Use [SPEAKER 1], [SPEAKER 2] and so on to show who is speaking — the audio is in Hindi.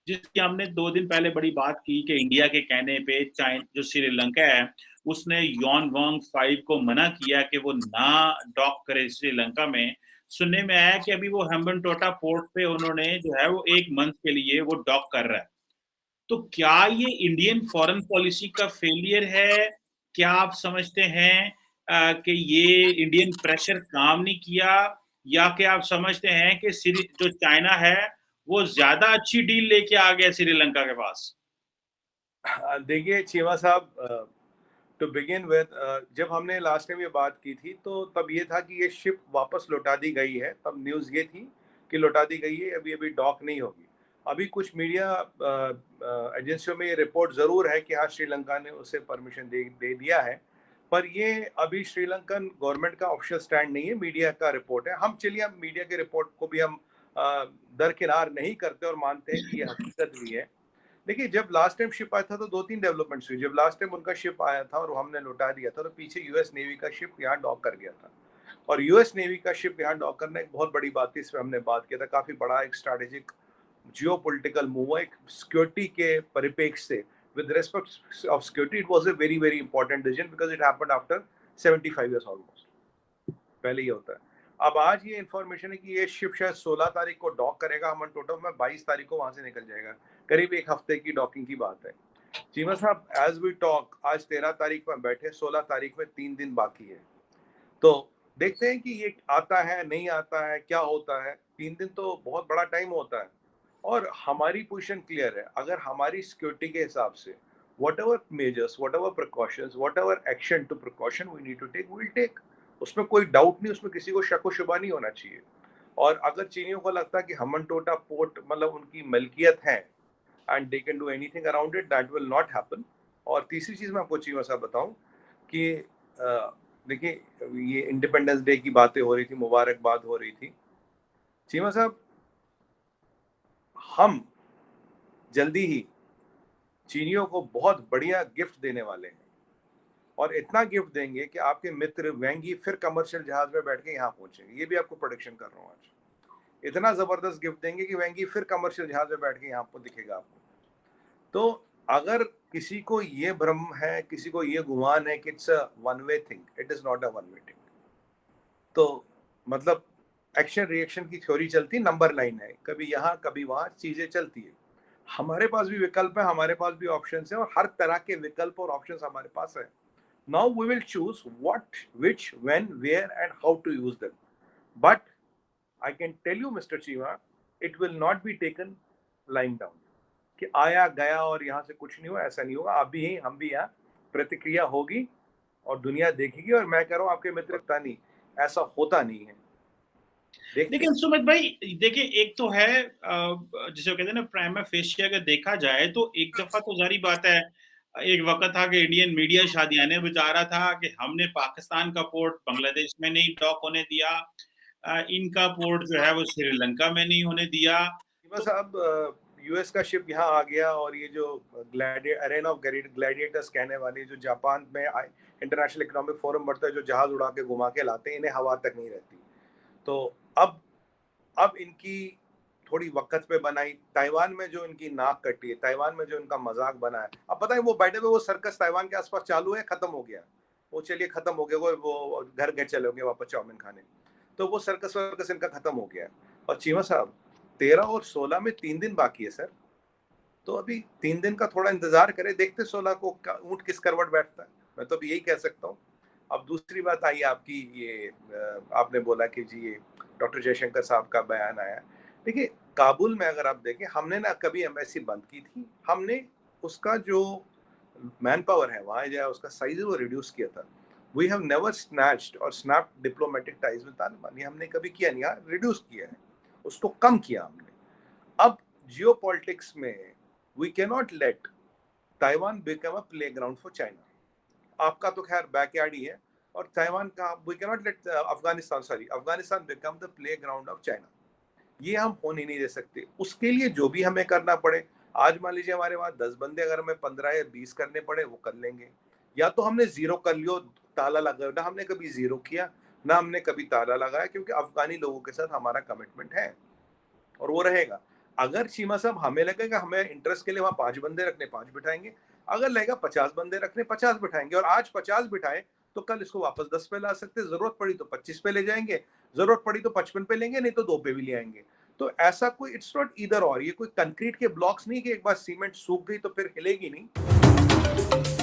[SPEAKER 1] जिसकी हमने 2 दिन पहले बड़ी बात की कि इंडिया के कहने पे जो श्रीलंका है, उसने यॉन वॉन्ग 5 को मना किया कि वो ना डॉक करे श्रीलंका में। सुनने में आया कि अभी वो हम्बनटोटा पोर्ट पे उन्होंने जो है वो 1 मंथ के लिए वो डॉक कर रहा है। तो क्या ये इंडियन फॉरेन पॉलिसी का फेलियर है? क्या आप समझते हैं कि ये इंडियन प्रेशर काम नहीं किया, या क्या आप समझते हैं कि जो चाइना है वो ज़्यादा अच्छी डील लेके आ गया श्रीलंका के पास?
[SPEAKER 2] देखिए चीमा साहब, टू बिगिन विद, जब हमने लास्ट टाइम ये बात की थी तो तब ये था कि ये शिप वापस लौटा दी गई है। तब न्यूज़ ये थी कि लौटा दी गई है, अभी अभी डॉक नहीं होगी। अभी कुछ मीडिया एजेंसियों में ये रिपोर्ट ज़रूर है कि हाँ, श्रीलंका ने उसे परमिशन दे दिया है, पर ये अभी श्रीलंकन गवर्नमेंट का ऑफिशियल स्टैंड नहीं है, मीडिया का रिपोर्ट है। हम चलिए, हम मीडिया के रिपोर्ट को भी हम दरकिनार नहीं करते और मानते हैं कि ये हकीकत भी है। देखिए, जब लास्ट टाइम शिप आया था तो 2-3 डेवलपमेंट्स हुई। जब लास्ट टाइम उनका शिप आया था और हमने लौटा दिया था, तो पीछे यूएस नेवी का शिप यहाँ डॉक कर गया था। और यूएस नेवी का शिप यहाँ डॉक करना एक बहुत बड़ी बात थी, इस पे हमने बात किया था। काफ़ी बड़ा एक स्ट्रैटेजिक जियोपॉलिटिकल मूव है, एक सिक्योरिटी के परिप्रेक्ष्य से। With respect of security, it was a very, very important decision because it happened after 75 years almost. पहले ये होता है। अब आज ये इन्फॉर्मेशन है कि ये शिप शायद 16 तारीख को डॉक करेगा हम्बनटोटा में, 22 तारीख को वहाँ से निकल जाएगा। करीब 1 हफ्ते की डॉकिंग की बात है। चीमा साहब, एज वी टॉक आज 13 तारीख में बैठे, 16 तारीख में 3 दिन बाकी है। तो देखते हैं कि ये आता है, नहीं आता है, क्या होता है। 3 दिन तो बहुत बड़ा टाइम होता है। और हमारी पोजीशन क्लियर है। अगर हमारी सिक्योरिटी के हिसाब से whatever measures, whatever precautions, whatever action to precaution we need to take, we will take. उसमें कोई डाउट नहीं, उसमें किसी को शक व शुबा नहीं होना चाहिए। और अगर चीनियों को लगता है कि हम्बनटोटा पोर्ट मतलब उनकी मलकियत है and they can do anything around it, that will not happen। और तीसरी चीज मैं आपको चीमा साहब बताऊं कि देखिए, ये इंडिपेंडेंस डे की बातें हो रही थी, मुबारकबाद हो रही थी। चीमा साहब, हम जल्दी ही चीनियों को बहुत बढ़िया गिफ्ट देने वाले हैं। और इतना गिफ्ट देंगे कि आपके मित्र वेंगी फिर कमर्शियल जहाज में बैठ के यहाँ पहुंचेंगे। ये भी आपको प्रोडिक्शन कर रहा हूँ आज। इतना जबरदस्त गिफ्ट देंगे कि वेंगी फिर कमर्शियल जहाज में बैठ के यहाँ पर दिखेगा आपको। तो अगर किसी को ये भ्रम है, किसी को ये गुमान है कि it's a one way thing, it is not a one way thing. तो मतलब एक्शन रिएक्शन की थ्योरी चलती, नंबर लाइन है, कभी यहाँ कभी वहां चीजें चलती है। हमारे पास भी विकल्प है, हमारे पास भी ऑप्शन है, और हर तरह के विकल्प और ऑप्शन हमारे पास है। Now we will choose what, which, when, where and how to use them. But I can tell you mister Cheema, it will not be taken lying down कि आया गया और यहाँ से कुछ नहीं हुआ। ऐसा नहीं होगा। आप भी यहीं, हम भी यहाँ, प्रतिक्रिया होगी और दुनिया देखेगी। और मैं कह रहा हूँ आपके मित्र पता नहीं, ऐसा होता नहीं है। देखते
[SPEAKER 1] लेकिन सुमित भाई, देखिए, एक तो है जिसे वो कहते हैं ना प्राइमा फेशिया, अगर देखा जाए तो एक दफा तो जारी बात है, एक वक्त था कि इंडियन मीडिया शादियाने बचा रहा था कि हमने पाकिस्तान का पोर्ट बांग्लादेश में नहीं डॉक होने दिया, इनका पोर्ट जो है वो श्रीलंका में नहीं होने दिया।
[SPEAKER 2] बस
[SPEAKER 1] तो
[SPEAKER 2] अब यूएस का शिप यहाँ आ गया, और ये जो अरेना ऑफ ग्लैडिएटर्स कहने वाली, जो जापान में इंटरनेशनल इकोनॉमिक फोरम बढ़ता है, जो जहाज उड़ा के घुमा के लाते हैं, इन्हें हवा तक नहीं रहती। तो अब इनकी थोड़ी वक्त पे बनाई। ताइवान में जो इनकी नाक कटी है, ताइवान में जो इनका मजाक बना है, अब पता है वो बैठे हुए वो सर्कस ताइवान के आसपास चालू है, खत्म हो गया। वो चलिए खत्म हो गया, वो घर गए, चले होंगे वापस चाउमीन खाने। तो वो सर्कस वर्कस इनका खत्म हो गया। और चीमा साहब, 13 और 16 में 3 दिन बाकी है सर। तो अभी 3 दिन का थोड़ा इंतजार करें, देखते 16 को ऊंट किस करवट बैठता है। मैं तो अभी यही कह सकता हूँ। अब दूसरी बात आई आपकी, ये आपने बोला कि जी ये डॉक्टर जयशंकर साहब का बयान आया। देखिए, काबुल में अगर आप देखें, हमने ना कभी एम्बेसी बंद की थी, हमने उसका जो मैन पावर है वहाँ जाए, उसका साइज वो रिड्यूस किया था। वी हैव नेवर स्नैच्ड और snapped diplomatic ties with Taliban, ये हमने कभी किया नहीं, रिड्यूस किया है, उसको कम किया हमने। अब जियोपॉलिटिक्स में we can not let Taiwan become a playground for China. आपका तो खैर बैकयार्ड ही है। और ताइवान का, we can not let Afghanistan become the playground of China. ये हम होने नहीं दे सकते। उसके लिए जो भी हमें करना पड़े, आज मान लीजिए हमारे पास 10 बंदे, अगर हमें 15 या 20 करने पड़े, वो कर लेंगे। या तो हमने जीरो कर लियो, ताला लगा, ना हमने कभी जीरो किया, ना हमने कभी ताला लगाया, क्योंकि अफगानी लोगों के साथ हमारा कमिटमेंट है और वो रहेगा। अगर चीमा साहब हमें लगेगा हमें इंटरेस्ट के लिए वहां 5 बंदे रखने 5 बिठाएंगे, अगर लगेगा 50 बंदे रखने 50 बिठाएंगे, और आज 50 बिठाए तो कल इसको वापस 10 पे ला सकते, जरूरत पड़ी तो 25 पे ले जाएंगे, जरूरत पड़ी तो 55 पे लेंगे, नहीं तो 2 पे भी ले आएंगे। तो ऐसा कोई इट्स नॉट ईदर और, ये कोई कंक्रीट के ब्लॉक्स नहीं कि एक बार सीमेंट सूख गई तो फिर हिलेगी नहीं।